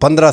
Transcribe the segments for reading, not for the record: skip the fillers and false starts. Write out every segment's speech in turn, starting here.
15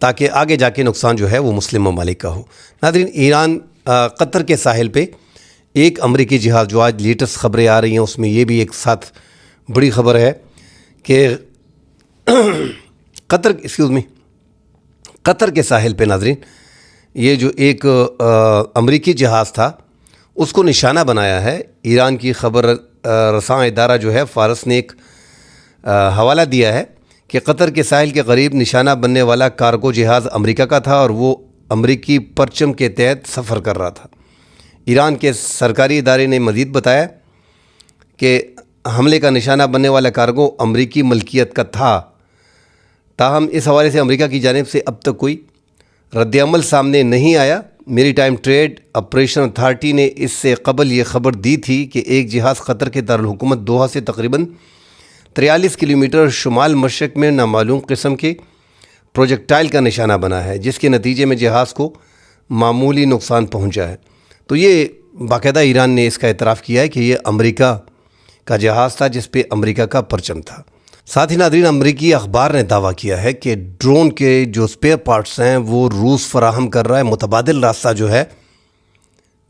تاکہ آگے جا کے نقصان جو ہے وہ مسلم ممالک کا ہو۔ ناظرین، ایران قطر کے ساحل پہ ایک امریکی جہاز، جو آج لیٹسٹ خبریں آ رہی ہیں اس میں یہ بھی ایک ساتھ بڑی خبر ہے کہ قطر کے ساحل پہ ناظرین یہ جو ایک امریکی جہاز تھا اس کو نشانہ بنایا ہے۔ ایران کی خبر رساں ادارہ جو ہے فارس نے ایک حوالہ دیا ہے کہ قطر کے ساحل کے قریب نشانہ بننے والا کارگو جہاز امریکہ کا تھا اور وہ امریکی پرچم کے تحت سفر کر رہا تھا۔ ایران کے سرکاری ادارے نے مزید بتایا کہ حملے کا نشانہ بننے والا کارگو امریکی ملکیت کا تھا، تاہم اس حوالے سے امریکہ کی جانب سے اب تک کوئی رد عمل سامنے نہیں آیا۔ میری ٹائم ٹریڈ آپریشن اتھارٹی نے اس سے قبل یہ خبر دی تھی کہ ایک جہاز قطر کے دارالحکومت دوحہ سے تقریباً 43 کلومیٹر شمال مشرق میں نامعلوم قسم کے پروجیکٹائل کا نشانہ بنا ہے، جس کے نتیجے میں جہاز کو معمولی نقصان پہنچا ہے۔ تو یہ باقاعدہ ایران نے اس کا اعتراف کیا ہے کہ یہ امریکہ کا جہاز تھا جس پہ امریکہ کا پرچم تھا۔ ساتھ ہی ناظرین، امریکی اخبار نے دعویٰ کیا ہے کہ ڈرون کے جو سپیئر پارٹس ہیں وہ روس فراہم کر رہا ہے، متبادل راستہ جو ہے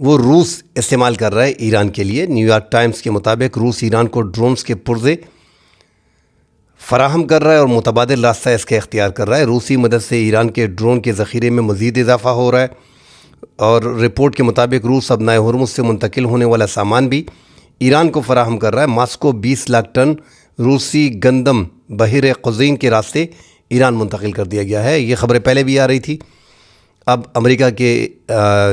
وہ روس استعمال کر رہا ہے ایران کے لیے۔ نیو یارک ٹائمز کے مطابق روس ایران کو ڈرونز کے پرزے فراہم کر رہا ہے اور متبادل راستہ اس کا اختیار کر رہا ہے۔ روسی مدد سے ایران کے ڈرون کے ذخیرے میں مزید اضافہ ہو رہا ہے اور رپورٹ کے مطابق روس اب مائع ہرمز سے منتقل ہونے والا سامان بھی ایران کو فراہم کر رہا ہے۔ ماسکو 20 لاکھ ٹن روسی گندم بحیر قزوین کے راستے ایران منتقل کر دیا گیا ہے۔ یہ خبریں پہلے بھی آ رہی تھی، اب امریکہ کے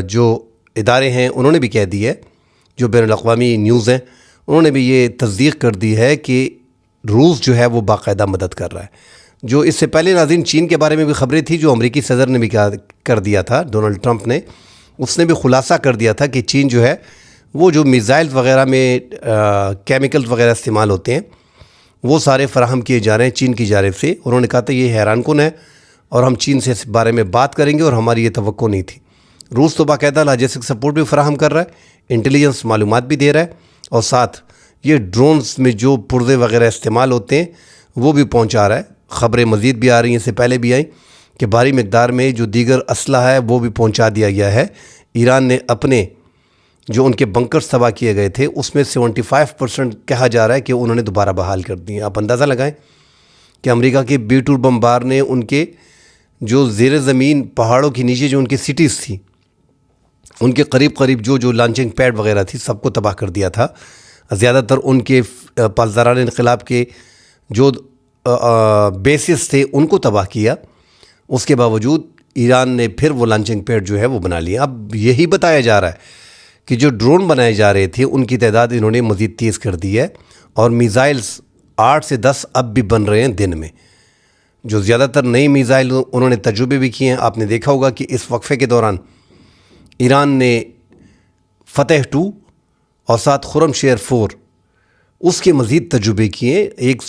جو ادارے ہیں انہوں نے بھی کہہ دی ہے، جو بین الاقوامی نیوز ہیں انہوں نے بھی یہ تصدیق کر دی ہے کہ روس جو ہے وہ باقاعدہ مدد کر رہا ہے۔ جو اس سے پہلے ناظرین چین کے بارے میں بھی خبریں تھیں، جو امریکی صدر نے بھی کر دیا تھا، ڈونلڈ ٹرمپ نے، اس نے بھی خلاصہ کر دیا تھا کہ چین جو ہے وہ جو میزائل وغیرہ میں کیمیکل وغیرہ استعمال ہوتے ہیں وہ سارے فراہم کیے جا رہے ہیں چین کی جانب سے۔ انہوں نے کہا تھا یہ حیران کن ہے اور ہم چین سے اس بارے میں بات کریں گے اور ہماری یہ توقع نہیں تھی۔ روس تو باقاعدہ لاجسٹک سپورٹ بھی فراہم کر رہا ہے، انٹیلیجنس معلومات بھی دے رہا ہے اور ساتھ یہ ڈرونز میں جو پرزے وغیرہ استعمال ہوتے ہیں وہ بھی پہنچا رہا ہے۔ خبریں مزید بھی آ رہی ہیں، اس سے پہلے بھی آئیں کہ بھاری مقدار میں جو دیگر اسلحہ ہے وہ بھی پہنچا دیا گیا ہے۔ ایران نے اپنے جو ان کے بنکرز تباہ کیے گئے تھے اس میں 75% کہا جا رہا ہے کہ انہوں نے دوبارہ بحال کر دی ہیں۔ آپ اندازہ لگائیں کہ امریکہ کے B-2 بمبار نے ان کے جو زیر زمین پہاڑوں کے نیچے جو ان کی سٹیز تھی ان کے قریب جو لانچنگ پیڈ وغیرہ تھی سب کو تباہ کر دیا تھا۔ زیادہ تر ان کے پاسداران انقلاب کے جو بیسز تھے ان کو تباہ کیا۔ اس کے باوجود ایران نے پھر وہ لانچنگ پیڈ جو ہے وہ بنا لیا۔ اب یہی بتایا جا رہا ہے کہ جو ڈرون بنائے جا رہے تھے ان کی تعداد انہوں نے مزید تیز کر دی ہے اور میزائلز 8 سے 10 اب بھی بن رہے ہیں دن میں۔ جو زیادہ تر نئی میزائل انہوں نے تجربے بھی کیے ہیں۔ آپ نے دیکھا ہوگا کہ اس وقفے کے دوران ایران نے فتح 2 اور ساتھ خرم شیر 4 اس کے مزید تجربے کیے۔ ایک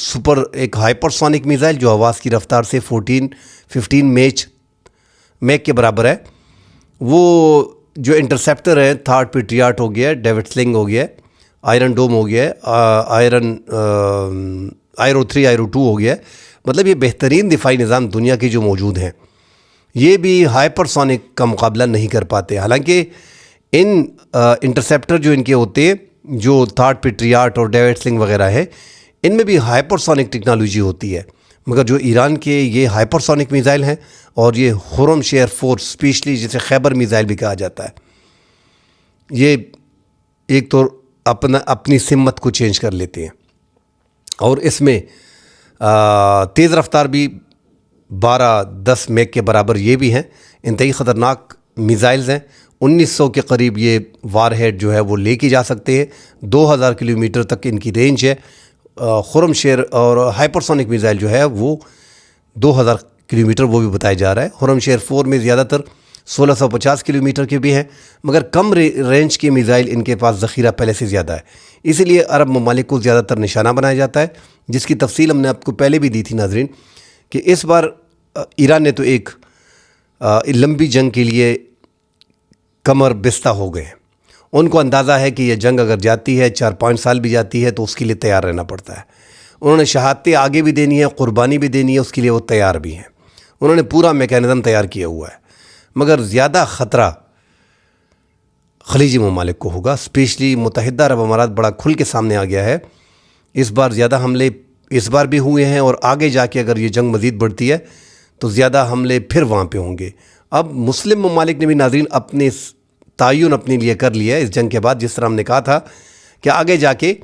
ہائپرسونک میزائل جو آواز کی رفتار سے 15 میک کے برابر ہے، وہ جو انٹرسیپٹر ہے تھارڈ پیٹریاٹ ہو گیا ہے، ڈیوڈ سلنگ ہو گیا ہے، آئرن ڈوم ہو گیا ہے، آئرو 3 آئرو 2 ہو گیا ہے۔ مطلب یہ بہترین دفاعی نظام دنیا کے جو موجود ہیں یہ بھی ہائپرسونک کا مقابلہ نہیں کر پاتے۔ حالانکہ ان انٹرسیپٹر جو ان کے ہوتے ہیں جو تھارڈ پیٹریاٹ اور ڈیوڈ سلنگ وغیرہ ہے ان میں بھی ہائپرسونک ٹیکنالوجی ہوتی ہے، مگر جو ایران کے یہ ہائپرسونک میزائل ہیں اور یہ خرم شیر 4 اسپیشلی جسے خیبر میزائل بھی کہا جاتا ہے، یہ ایک تو اپنی سمت کو چینج کر لیتے ہیں اور اس میں تیز رفتار بھی 12-10 میک کے برابر یہ بھی ہیں۔ انتہائی خطرناک میزائلز ہیں۔ 1900 کے قریب یہ وار ہیڈ جو ہے وہ لے کے جا سکتے ہیں، 2000 کلومیٹر تک ان کی رینج ہے۔ خرم شیر اور ہائپرسونک میزائل جو ہے وہ 2000 کلومیٹر وہ بھی بتایا جا رہا ہے۔ خرم شیر 4 میں زیادہ تر 1650 کلومیٹر کے بھی ہیں، مگر کم رینج کے میزائل ان کے پاس ذخیرہ پہلے سے زیادہ ہے، اسی لیے عرب ممالک کو زیادہ تر نشانہ بنایا جاتا ہے، جس کی تفصیل ہم نے آپ کو پہلے بھی دی تھی ناظرین کہ اس بار ایران نے تو ایک لمبی جنگ کے لیے کمر بستہ ہو گئے ہیں۔ ان کو اندازہ ہے کہ یہ جنگ اگر جاتی ہے 4-5 سال بھی جاتی ہے تو اس کے لیے تیار رہنا پڑتا ہے۔ انہوں نے شہادتیں آگے بھی دینی ہے، قربانی بھی دینی ہے، اس کے لیے وہ تیار بھی ہیں۔ انہوں نے پورا میکینزم تیار کیا ہوا ہے، مگر زیادہ خطرہ خلیجی ممالک کو ہوگا. اسپیشلی متحدہ عرب امارات بڑا کھل کے سامنے آ گیا ہے. اس بار زیادہ حملے اس بار بھی ہوئے ہیں، اور آگے جا کے اگر یہ جنگ مزید بڑھتی ہے تو زیادہ حملے پھر وہاں پہ ہوں گے. اب مسلم ممالک نے بھی ناظرین اپنے تعین اپنے لیے کر لیا ہے اس جنگ کے بعد. جس طرح ہم نے کہا تھا کہ آگے جا کے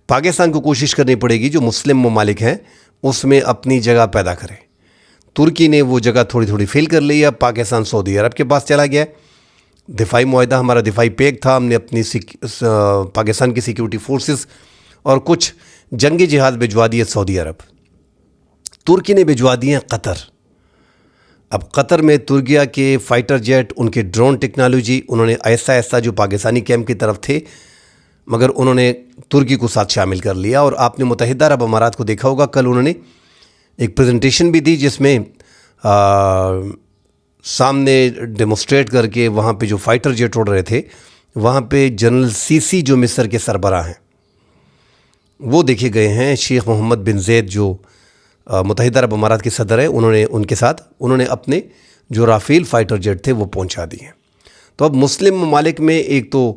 پاکستان کو کوشش کرنی پڑے گی جو مسلم ممالک ہیں اس میں اپنی جگہ پیدا کرے. ترکی نے وہ جگہ تھوڑی تھوڑی فل کر لی ہے. اب پاکستان سعودی عرب کے پاس چلا گیا ہے. دفاعی معاہدہ ہمارا دفاعی پیک تھا، ہم نے اپنی پاکستان کی سیکیورٹی فورسز اور کچھ جنگی جہاز بھجوا دیے سعودی عرب. ترکی نے بھجوا دیے ہیں قطر. اب قطر میں ترکیہ کے فائٹر جیٹ، ان کے ڈرون ٹیکنالوجی، انہوں نے ایسا ایسا جو پاکستانی کیمپ کی طرف تھے مگر انہوں نے ترکی کو ساتھ شامل کر لیا. اور آپ نے متحدہ عرب امارات کو دیکھا ہوگا، کل انہوں نے ایک پریزنٹیشن بھی دی جس میں سامنے ڈیمونسٹریٹ کر کے وہاں پہ جو فائٹر جیٹ اڑ رہے تھے وہاں پہ جنرل سی جو مصر کے سربراہ ہیں وہ دیکھے گئے ہیں. شیخ محمد بن زید جو متحدہ عرب امارات کے صدر ہیں، انہوں نے ان کے ساتھ انہوں نے اپنے جو رافیل فائٹر جیٹ تھے وہ پہنچا دیے. تو اب مسلم ممالک میں ایک تو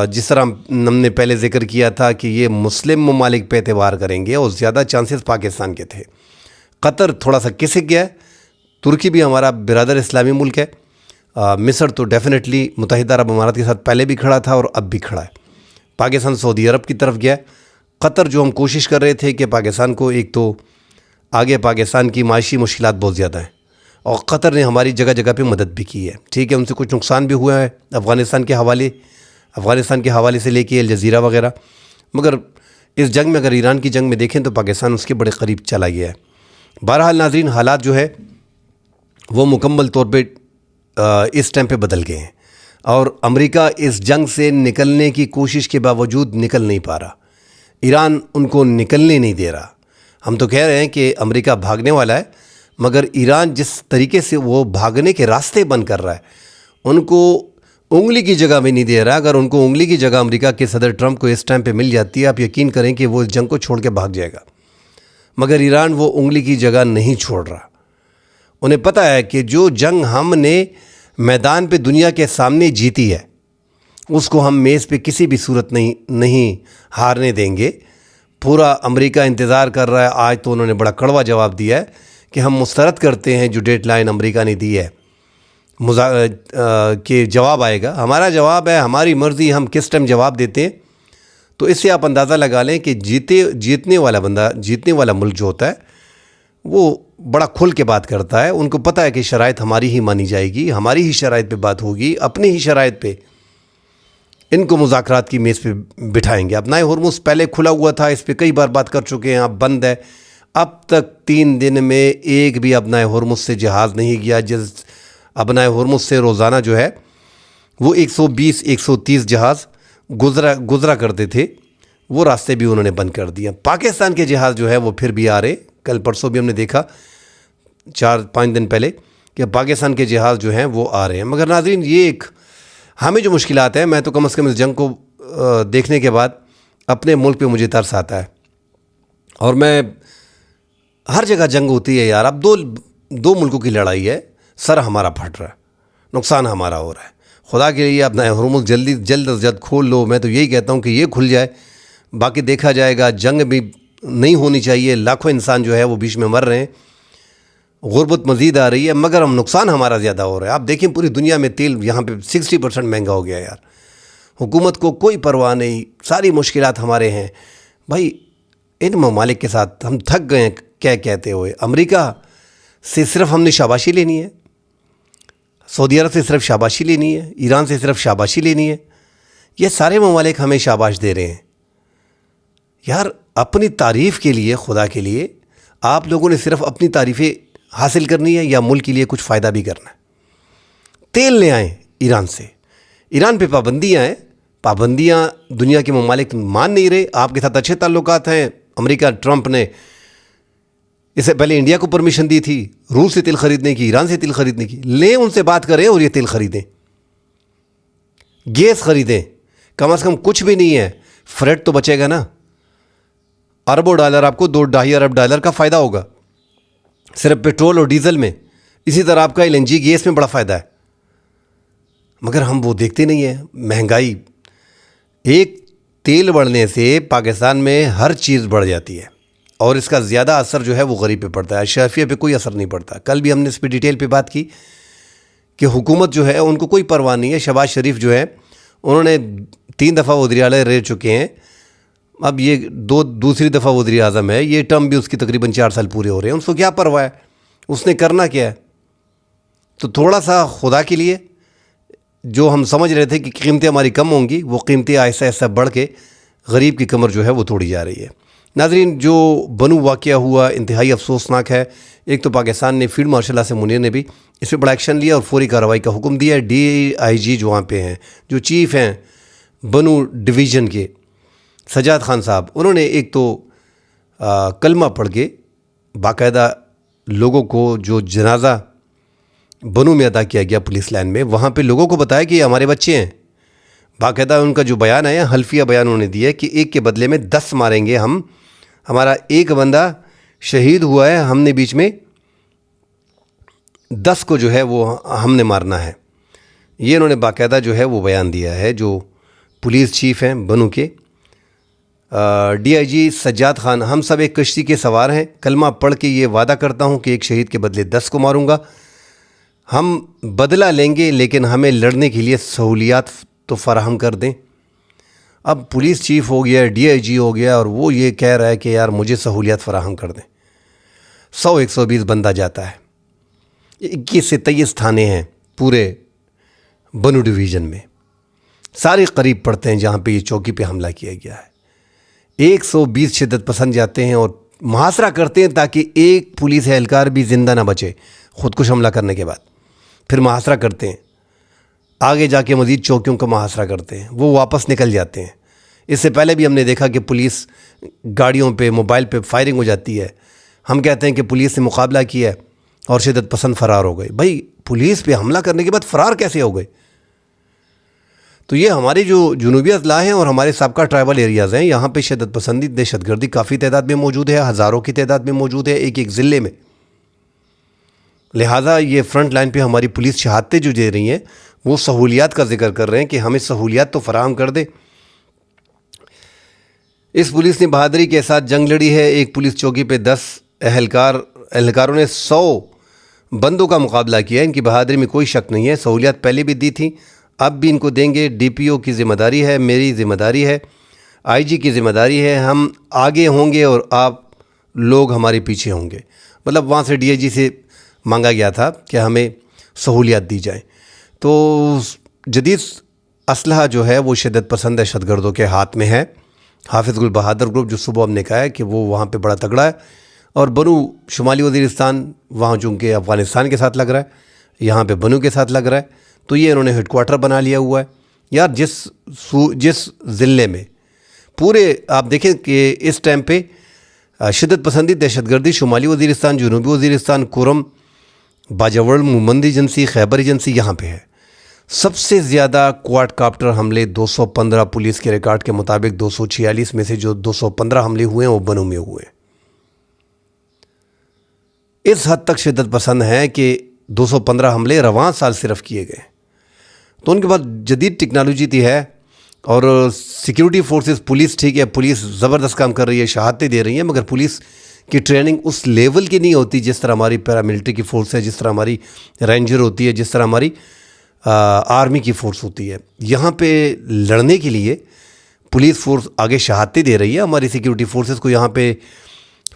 جس طرح ہم نے پہلے ذکر کیا تھا کہ یہ مسلم ممالک پہ اعتبار کریں گے اور زیادہ چانسز پاکستان کے تھے. قطر تھوڑا سا کسک گیا ہے. ترکی بھی ہمارا برادر اسلامی ملک ہے. مصر تو ڈیفینیٹلی متحدہ عرب امارات کے ساتھ پہلے بھی کھڑا تھا اور اب بھی کھڑا ہے. پاکستان سعودی عرب کی طرف گیا. قطر جو ہم کوشش کر رہے تھے کہ پاکستان کو، ایک تو آگے پاکستان کی معاشی مشکلات بہت زیادہ ہیں اور قطر نے ہماری جگہ جگہ پہ مدد بھی کی ہے. ٹھیک ہے، ان سے کچھ نقصان بھی ہوا ہے افغانستان کے حوالے سے لے کے الجزیرہ وغیرہ، مگر اس جنگ میں اگر ایران کی جنگ میں دیکھیں تو پاکستان اس کے بڑے قریب چلا گیا ہے. بہرحال ناظرین، حالات جو ہے وہ مکمل طور پہ اس ٹائم پہ بدل گئے ہیں اور امریکہ اس جنگ سے نکلنے کی کوشش کے باوجود نکل نہیں پا رہا. ایران ان کو نکلنے نہیں دے رہا. ہم تو کہہ رہے ہیں کہ امریکہ بھاگنے والا ہے، مگر ایران جس طریقے سے وہ بھاگنے کے راستے بند کر رہا ہے ان کو انگلی کی جگہ بھی نہیں دے رہا. اگر ان کو انگلی کی جگہ امریکہ کے صدر ٹرمپ کو اس ٹائم پہ مل جاتی ہے، آپ یقین کریں کہ وہ اس جنگ کو چھوڑ کے بھاگ جائے گا. مگر ایران وہ انگلی کی جگہ نہیں چھوڑ رہا. انہیں پتہ ہے کہ جو جنگ ہم نے میدان پہ دنیا کے سامنے جیتی ہے اس کو ہم میز پہ کسی بھی صورت نہیں ہارنے دیں گے. پورا امریکہ انتظار کر رہا ہے. آج تو انہوں نے بڑا کڑوا جواب دیا ہے کہ ہم مسترد کرتے ہیں جو ڈیڈ لائن امریکہ نے دی ہے کہ جواب آئے گا. ہمارا جواب ہے، ہماری مرضی، ہم کس ٹائم جواب دیتے ہیں. تو اس سے آپ اندازہ لگا لیں کہ جیتنے والا ملک جو ہوتا ہے وہ بڑا کھل کے بات کرتا ہے. ان کو پتہ ہے کہ شرائط ہماری ہی مانی جائے گی، ہماری ہی شرائط پہ بات ہوگی، اپنی ہی شرائط پہ ان کو مذاکرات کی میز پہ بٹھائیں گے. اپنا ہرمز پہلے کھلا ہوا تھا، اس پہ کئی بار بات کر چکے ہیں، اب بند ہے. اب تک 3 دن میں ایک بھی اپنا ہرمز سے جہاز نہیں گیا. جس اپنا ہرمز سے روزانہ جو ہے وہ 120-130 جہاز گزرا کرتے تھے، وہ راستے بھی انہوں نے بند کر دیا. پاکستان کے جہاز جو ہے وہ پھر بھی آ رہے. کل پرسوں بھی ہم نے دیکھا 4-5 دن پہلے کہ پاکستان کے جہاز جو ہیں وہ آ رہے ہیں. مگر ناظرین، یہ ایک ہمیں جو مشکلات ہیں، میں تو کم از کم اس جنگ کو دیکھنے کے بعد اپنے ملک پہ مجھے ترس آتا ہے. اور میں ہر جگہ جنگ ہوتی ہے یار. اب دو ملکوں کی لڑائی ہے، سر ہمارا پھٹ رہا ہے، نقصان ہمارا ہو رہا ہے. خدا کے لیے اپنا ہرمز جلد از جلد کھول لو. میں تو یہی کہتا ہوں کہ یہ کھل جائے، باقی دیکھا جائے گا. جنگ بھی نہیں ہونی چاہیے. لاکھوں انسان جو ہے وہ بیچ میں مر رہے ہیں، غربت مزید آ رہی ہے، مگر ہم نقصان ہمارا زیادہ ہو رہا ہے. آپ دیکھیں پوری دنیا میں تیل یہاں پہ 60% مہنگا ہو گیا یار. حکومت کو کوئی پرواہ نہیں، ساری مشکلات ہمارے ہیں. بھائی ان ممالک کے ساتھ ہم تھک گئے ہیں کیا کہتے ہوئے. امریکہ سے صرف ہم نے شاباشی لینی ہے، سعودی عرب سے صرف شاباشی لینی ہے، ایران سے صرف شاباشی لینی ہے. یہ سارے ممالک ہمیں شاباش دے رہے ہیں یار. اپنی تعریف کے لیے، خدا کے لیے آپ لوگوں نے صرف اپنی تعریفیں حاصل کرنی ہے یا ملک کے لیے کچھ فائدہ بھی کرنا ہے؟ تیل لے آئیں ایران سے. ایران پہ پابندیاں ہیں، پابندیاں دنیا کے ممالک مان نہیں رہے. آپ کے ساتھ اچھے تعلقات ہیں. امریکہ ٹرمپ نے اس سے پہلے انڈیا کو پرمیشن دی تھی روس سے تیل خریدنے کی، ایران سے تیل خریدنے کی. لیں ان سے بات کریں اور یہ تیل خریدیں، گیس خریدیں. کم از کم کچھ بھی نہیں ہے، فریٹ تو بچے گا نا. اربوں ڈالر، آپ کو $2-2.5 ارب کا فائدہ ہوگا. صرف پیٹرول اور ڈیزل میں. اسی طرح آپ کا LNG گیس میں بڑا فائدہ ہے، مگر ہم وہ دیکھتے نہیں ہیں. مہنگائی، ایک تیل بڑھنے سے پاکستان میں ہر چیز بڑھ جاتی ہے، اور اس کا زیادہ اثر جو ہے وہ غریب پہ پڑتا ہے، اشرافیہ پہ کوئی اثر نہیں پڑتا. کل بھی ہم نے اس پہ ڈیٹیل پہ بات کی کہ حکومت جو ہے ان کو کوئی پرواہ نہیں ہے. شہباز شریف جو ہے انہوں نے 3 دفعہ وزیر اعلیٰ رہ چکے ہیں، اب یہ دوسری دفعہ وزیر اعظم ہے. یہ ٹرم بھی اس کی تقریباً 4 سال پورے ہو رہے ہیں. اس کو کیا پرواہ ہے، اس نے کرنا کیا ہے. تو تھوڑا سا خدا کے لیے، جو ہم سمجھ رہے تھے کہ قیمتیں ہماری کم ہوں گی، وہ قیمتیں آہستہ آہستہ بڑھ کے غریب کی کمر جو ہے وہ توڑی جا رہی ہے. ناظرین، جو بنو واقعہ ہوا انتہائی افسوسناک ہے. ایک تو پاکستان نے فیلڈ مارشل آصف منیر نے بھی اس پہ بڑا ایکشن لیا اور فوری کارروائی کا حکم دیا. DIG جو وہاں پہ ہیں، جو چیف ہیں بنو ڈویژن کے، سجاد خان صاحب، انہوں نے ایک تو کلمہ پڑھ کے باقاعدہ لوگوں کو، جو جنازہ بنو میں ادا کیا گیا پولیس لائن میں، وہاں پہ لوگوں کو بتایا کہ یہ ہمارے بچے ہیں. باقاعدہ ان کا جو بیان ہے، حلفیہ بیان انہوں نے دیا کہ ایک کے بدلے میں 10 ماریں گے ہم. ہمارا ایک بندہ شہید ہوا ہے، ہم نے بیچ میں 10 کو جو ہے وہ ہم نے مارنا ہے. یہ انہوں نے باقاعدہ جو ہے وہ بیان دیا ہے. جو پولیس چیف ہیں بنو کے، DIG سجاد خان، ہم سب ایک کشتی کے سوار ہیں. کلمہ پڑھ کے یہ وعدہ کرتا ہوں کہ ایک شہید کے بدلے 10 کو ماروں گا. ہم بدلہ لیں گے، لیکن ہمیں لڑنے کے لیے سہولیات تو فراہم کر دیں. اب پولیس چیف ہو گیا، DIG ہو گیا، اور وہ یہ کہہ رہا ہے کہ یار مجھے سہولیات فراہم کر دیں. 100-120 بندہ جاتا ہے. 21 سے 23 تھانے ہیں پورے بنو ڈویژن میں، سارے قریب پڑتے ہیں جہاں پہ یہ چوکی پہ حملہ کیا گیا ہے. 120 شدت پسند جاتے ہیں اور محاصرہ کرتے ہیں تاکہ ایک پولیس اہلکار بھی زندہ نہ بچے. خودکش حملہ کرنے کے بعد پھر محاصرہ کرتے ہیں، آگے جا کے مزید چوکیوں کا محاصرہ کرتے ہیں، وہ واپس نکل جاتے ہیں. اس سے پہلے بھی ہم نے دیکھا کہ پولیس گاڑیوں پہ، موبائل پہ فائرنگ ہو جاتی ہے. ہم کہتے ہیں کہ پولیس نے مقابلہ کیا ہے اور شدت پسند فرار ہو گئے. بھائی، پولیس پہ حملہ کرنے کے بعد فرار کیسے ہو گئے؟ تو یہ ہمارے جو جنوبی اضلاع ہیں اور ہمارے سابقہ ٹرائبل ایریاز ہیں، یہاں پہ شدت پسندی، دہشت گردی کافی تعداد میں موجود ہے، ہزاروں کی تعداد میں موجود ہے ایک ایک ضلع میں. لہٰذا یہ فرنٹ لائن پہ ہماری پولیس شہادتیں جو دے رہی ہیں، وہ سہولیات کا ذکر کر رہے ہیں کہ ہمیں سہولیات تو فراہم کر دے. اس پولیس نے بہادری کے ساتھ جنگ لڑی ہے. ایک پولیس چوکی پہ 10 اہلکاروں نے 100 بندوں کا مقابلہ کیا. ان کی بہادری میں کوئی شک نہیں ہے. سہولیات پہلے بھی دی تھیں، اب بھی ان کو دیں گے. DPO کی ذمہ داری ہے، میری ذمہ داری ہے، IG کی ذمہ داری ہے. ہم آگے ہوں گے اور آپ لوگ ہمارے پیچھے ہوں گے. مطلب وہاں سے DIG سے مانگا گیا تھا کہ ہمیں سہولیات دی جائیں. تو جدید اسلحہ جو ہے وہ شدت پسند دہشت گردوں کے ہاتھ میں ہے. حافظ گل بہادر گروپ، جو صبح ہم نے کہا ہے کہ وہ وہاں پہ بڑا تگڑا ہے، اور بنو شمالی وزیرستان وہاں چونکہ افغانستان کے ساتھ لگ رہا ہے، یہاں پہ بنو کے ساتھ لگ رہا ہے، تو یہ انہوں نے ہیڈ کوارٹر بنا لیا ہوا ہے. یار جس ضلع میں پورے آپ دیکھیں کہ اس ٹائم پہ شدت پسندی دہشت گردی شمالی وزیرستان، جنوبی وزیرستان، کرم، باجوڑ، مومند ایجنسی، خیبر ایجنسی، یہاں پہ ہے. سب سے زیادہ کوارڈ کاپٹر حملے 215 پولیس کے ریکارڈ کے مطابق 246 میں سے جو 215 حملے ہوئے ہیں وہ بنو میں ہوئے ہیں. اس حد تک شدت پسند ہیں کہ 215 حملے رواں سال صرف کیے گئے. تو ان کے بعد جدید ٹیکنالوجی تھی ہے، اور سیکیورٹی فورسز، پولیس ٹھیک ہے، پولیس زبردست کام کر رہی ہے، شہادتیں دے رہی ہیں، مگر پولیس کی ٹریننگ اس لیول کی نہیں ہوتی جس طرح ہماری پیراملٹری کی فورس ہے، جس طرح ہماری رینجر ہوتی ہے، جس طرح ہماری آرمی کی فورس ہوتی ہے. یہاں پہ لڑنے کے لیے پولیس فورس آگے شہادتیں دے رہی ہے. ہماری سیکیورٹی فورسز کو یہاں پہ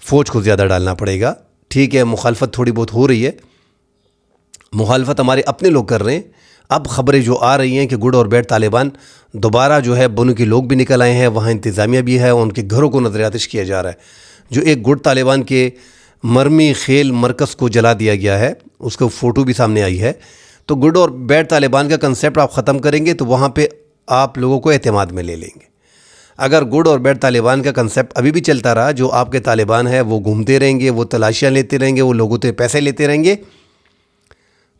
فوج کو زیادہ ڈالنا پڑے گا. ٹھیک ہے، مخالفت تھوڑی بہت ہو رہی ہے، مخالفت ہمارے اپنے لوگ کر رہے ہیں. اب خبریں جو آ رہی ہیں کہ گڈ اور بیڈ طالبان دوبارہ جو ہے بنو کے لوگ بھی نکل آئے ہیں، وہاں انتظامیہ بھی ہے، ان کے گھروں کو نظر آتش کیا جا رہا ہے. جو ایک گڈ طالبان کے مرمی خیل مرکز کو جلا دیا گیا ہے، اس کو فوٹو بھی سامنے آئی ہے. تو گڈ اور بیڈ طالبان کا کنسیپٹ آپ ختم کریں گے تو وہاں پہ آپ لوگوں کو اعتماد میں لے لیں گے. اگر گڈ اور بیڈ طالبان کا کنسیپٹ ابھی بھی چلتا رہا، جو آپ کے طالبان ہیں وہ گھومتے رہیں گے، وہ تلاشیاں لیتے رہیں گے، وہ لوگوں سے پیسے لیتے رہیں گے،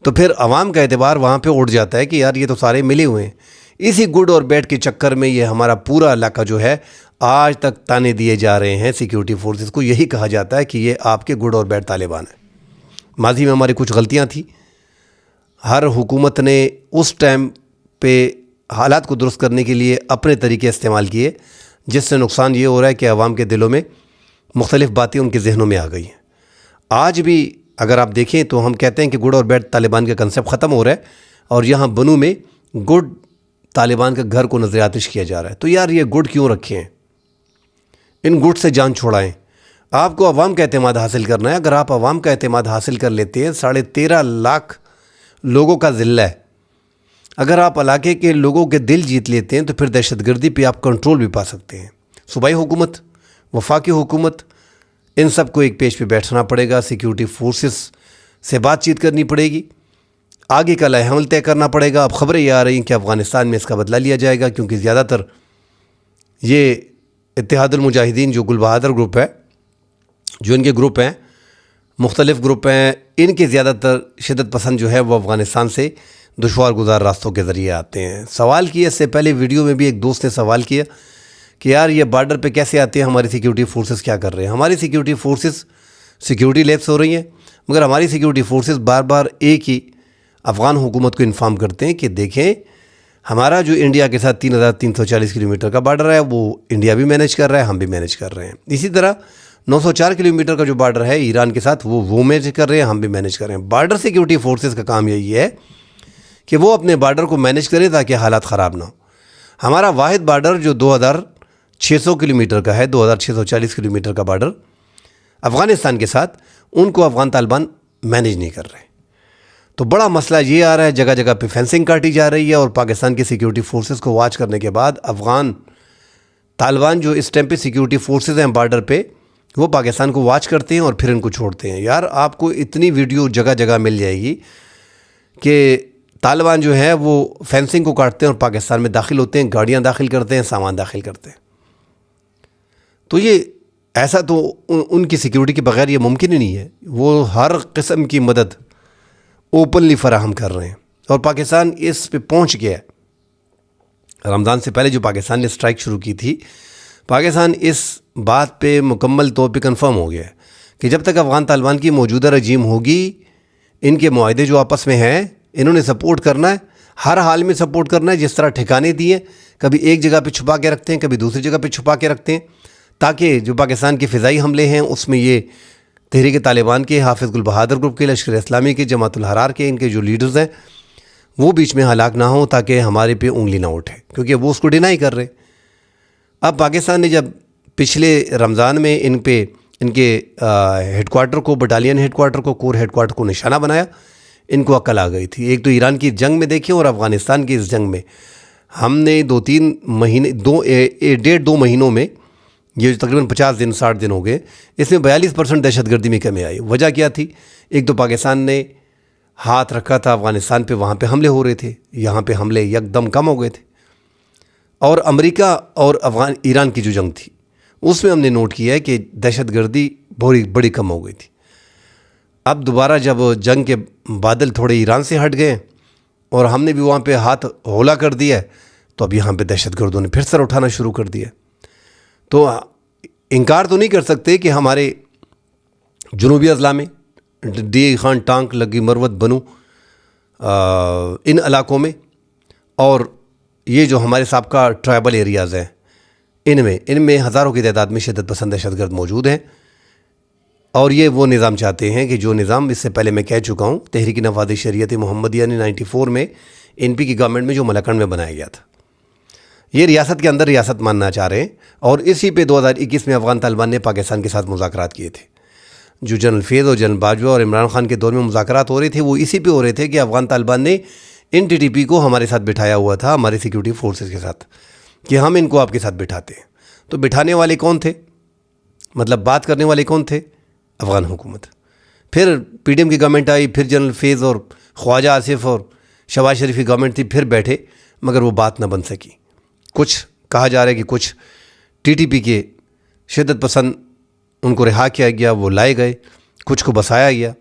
تو پھر عوام کا اعتبار وہاں پہ اٹھ جاتا ہے کہ یار یہ تو سارے ملے ہوئے ہیں. اسی گڈ اور بیڈ کے چکر میں یہ ہمارا پورا علاقہ جو ہے آج تک تانے دیے جا رہے ہیں سیکیورٹی فورسز کو. یہی کہا جاتا ہے کہ یہ آپ کے گڈ اور بیڈ طالبان ہیں. ماضی میں ہماری کچھ غلطیاں تھیں. ہر حکومت نے اس ٹائم پہ حالات کو درست کرنے کے لیے اپنے طریقے استعمال کیے، جس سے نقصان یہ ہو رہا ہے کہ عوام کے دلوں میں مختلف باتیں ان کے ذہنوں میں آ گئی ہیں. آج بھی اگر آپ دیکھیں تو ہم کہتے ہیں کہ گڈ اور بیڈ طالبان کا کنسیپٹ ختم ہو رہا ہے، اور یہاں بنو میں گڈ طالبان کا گھر کو نظر آتش کیا جا رہا ہے. تو یار یہ گڈ کیوں رکھے ہیں؟ ان گڈ سے جان چھوڑائیں. آپ کو عوام کا اعتماد حاصل کرنا ہے. اگر آپ عوام کا اعتماد حاصل کر لیتے ہیں، 13.5 لاکھ لوگوں کا ضلع ہے، اگر آپ علاقے کے لوگوں کے دل جیت لیتے ہیں تو پھر دہشت گردی پہ آپ کنٹرول بھی پا سکتے ہیں. صوبائی حکومت، وفاقی حکومت، ان سب کو ایک پیج پہ بیٹھنا پڑے گا. سیکیورٹی فورسز سے بات چیت کرنی پڑے گی، آگے کا لائحہ عمل طے کرنا پڑے گا. اب خبریں یہ آ رہی ہیں کہ افغانستان میں اس کا بدلہ لیا جائے گا، کیونکہ زیادہ تر یہ اتحاد المجاہدین جو گل بہادر گروپ ہے، جو ان کے گروپ ہیں، مختلف گروپ ہیں، ان کے زیادہ تر شدت پسند جو ہے وہ افغانستان سے دشوار گزار راستوں کے ذریعے آتے ہیں. سوال کیا اس سے پہلے ویڈیو میں بھی ایک دوست نے سوال کیا کہ یار یہ بارڈر پہ کیسے آتے ہیں، ہماری سیکیورٹی فورسز کیا کر رہے ہیں؟ ہماری سیکیورٹی فورسز سیکیورٹی لیپس ہو رہی ہیں، مگر ہماری سیکیورٹی فورسز بار بار ایک ہی افغان حکومت کو انفارم کرتے ہیں کہ دیکھیں ہمارا جو انڈیا کے ساتھ 3340 کلومیٹر کا بارڈر ہے وہ انڈیا بھی مینیج کر رہا ہے، ہم بھی مینیج کر رہے ہیں. اسی طرح 904 کلومیٹر کا جو بارڈر ہے ایران کے ساتھ وہ مینیج کر رہے ہیں، ہم بھی مینیج کر رہے ہیں. بارڈر سیکیورٹی فورسز کا کام یہی ہے کہ وہ اپنے بارڈر کو مینیج کرے تاکہ حالات خراب نہ ہو. ہمارا واحد بارڈر جو 2600 کلومیٹر کا ہے، 2640 کلومیٹر کا بارڈر افغانستان کے ساتھ، ان کو افغان طالبان مینیج نہیں کر رہے. تو بڑا مسئلہ یہ آ رہا ہے، جگہ جگہ پہ فینسنگ کاٹی جا رہی ہے، اور پاکستان کی سیکیورٹی فورسز کو واچ کرنے کے بعد افغان طالبان جو اس ٹائم پہ سیکیورٹی فورسز ہیں بارڈر پہ، وہ پاکستان کو واچ کرتے ہیں اور پھر ان کو چھوڑتے ہیں. یار آپ کو اتنی ویڈیو جگہ جگہ مل جائے گی کہ طالبان جو ہے وہ فینسنگ کو کاٹتے ہیں اور پاکستان میں داخل ہوتے ہیں، گاڑیاں داخل کرتے ہیں، سامان داخل کرتے ہیں. تو یہ ایسا تو ان کی سیکیورٹی کے بغیر یہ ممکن ہی نہیں ہے. وہ ہر قسم کی مدد اوپنلی فراہم کر رہے ہیں، اور پاکستان اس پہ پہنچ گیا ہے. رمضان سے پہلے جو پاکستان نے اسٹرائک شروع کی تھی، پاکستان اس بات پہ مکمل طور پہ کنفرم ہو گیا ہے کہ جب تک افغان طالبان کی موجودہ رجیم ہوگی، ان کے معاہدے جو آپس میں ہیں انہوں نے سپورٹ کرنا ہے، ہر حال میں سپورٹ کرنا ہے. جس طرح ٹھکانے دیے، کبھی ایک جگہ پہ چھپا کے رکھتے ہیں، کبھی دوسری جگہ پہ چھپا کے رکھتے ہیں، تاکہ جو پاکستان کے فضائی حملے ہیں اس میں یہ تحریک طالبان کے، حافظ گل بہادر گروپ کے، لشکر اسلامی کے، جماعت الحرار کے، ان کے جو لیڈرز ہیں وہ بیچ میں ہلاک نہ ہوں، تاکہ ہمارے پہ انگلی نہ اٹھے، کیونکہ وہ اس کو ڈینائی کر رہے. اب پاکستان نے جب پچھلے رمضان میں ان کے ہیڈ کوارٹر کو، بٹالین ہیڈ کوارٹر کو، کور ہیڈ کوارٹر کو نشانہ بنایا، ان کو عقل آ گئی تھی. ایک تو ایران کی جنگ میں دیکھیں، اور افغانستان کی اس جنگ میں ہم نے 2-3 مہینے، 1.5-2 مہینوں میں، یہ تقریباً 50 دن 60 دن ہو گئے، اس میں 42% دہشت گردی میں کمی آئی. وجہ کیا تھی؟ ایک تو پاکستان نے ہاتھ رکھا تھا افغانستان پہ، وہاں پہ حملے ہو رہے تھے، یہاں پہ حملے یکدم کم ہو گئے تھے. اور امریکہ اور ایران کی جو جنگ تھی اس میں ہم نے نوٹ کیا ہے کہ دہشت گردی بڑی کم ہو گئی تھی. اب دوبارہ جب جنگ کے بادل تھوڑے ایران سے ہٹ گئے اور ہم نے بھی وہاں پہ ہاتھ ہولا کر دیا، تو اب یہاں پہ دہشت گردوں نے پھر سر اٹھانا شروع کر دیا. تو انکار تو نہیں کر سکتے کہ ہمارے جنوبی اضلاع میں ڈی خان، ٹانک، لگی مروت، بنو، ان علاقوں میں، اور یہ جو ہمارے سابقہ ٹرائبل ایریاز ہیں ان میں ہزاروں کی تعداد میں شدت پسند دہشت گرد موجود ہیں. اور یہ وہ نظام چاہتے ہیں کہ جو نظام اس سے پہلے میں کہہ چکا ہوں، تحریک نفاذ شریعت محمدیہ نے 94 میں NP کی گورنمنٹ میں جو ملکنڈ میں بنایا گیا تھا، یہ ریاست کے اندر ریاست ماننا چاہ رہے ہیں. اور اسی پہ 2021 میں افغان طالبان نے پاکستان کے ساتھ مذاکرات کیے تھے. جو جنرل فیض اور جنرل باجوہ اور عمران خان کے دور میں مذاکرات ہو رہے تھے، وہ اسی پہ ہو رہے تھے کہ افغان طالبان نے NTTP کو ہمارے ساتھ بٹھایا ہوا تھا، ہماری سیکیورٹی فورسز کے ساتھ، کہ ہم ان کو آپ کے ساتھ بٹھاتے ہیں. تو بٹھانے والے کون تھے؟ مطلب بات کرنے والے کون تھے؟ افغان حکومت. پھر PDM کی گورنمنٹ آئی، پھر جنرل فیض اور خواجہ آصف اور شہباز شریف کی گورنمنٹ تھی، پھر بیٹھے، مگر وہ بات نہ بن سکی. کچھ کہا جا رہا ہے کہ کچھ TTP کے شدت پسند ان کو رہا کیا گیا، وہ لائے گئے، کچھ کو بسایا گیا.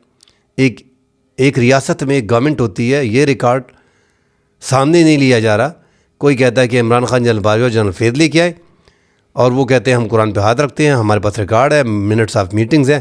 ایک ریاست میں ایک گورنمنٹ ہوتی ہے، یہ ریکارڈ سامنے نہیں لیا جا رہا. کوئی کہتا ہے کہ عمران خان جنرل باجوہ جنرل فیض لے کے آئے، اور وہ کہتے ہیں ہم قرآن پہ ہاتھ رکھتے ہیں، ہمارے پاس ریکارڈ ہے، منٹس آف میٹنگز ہیں.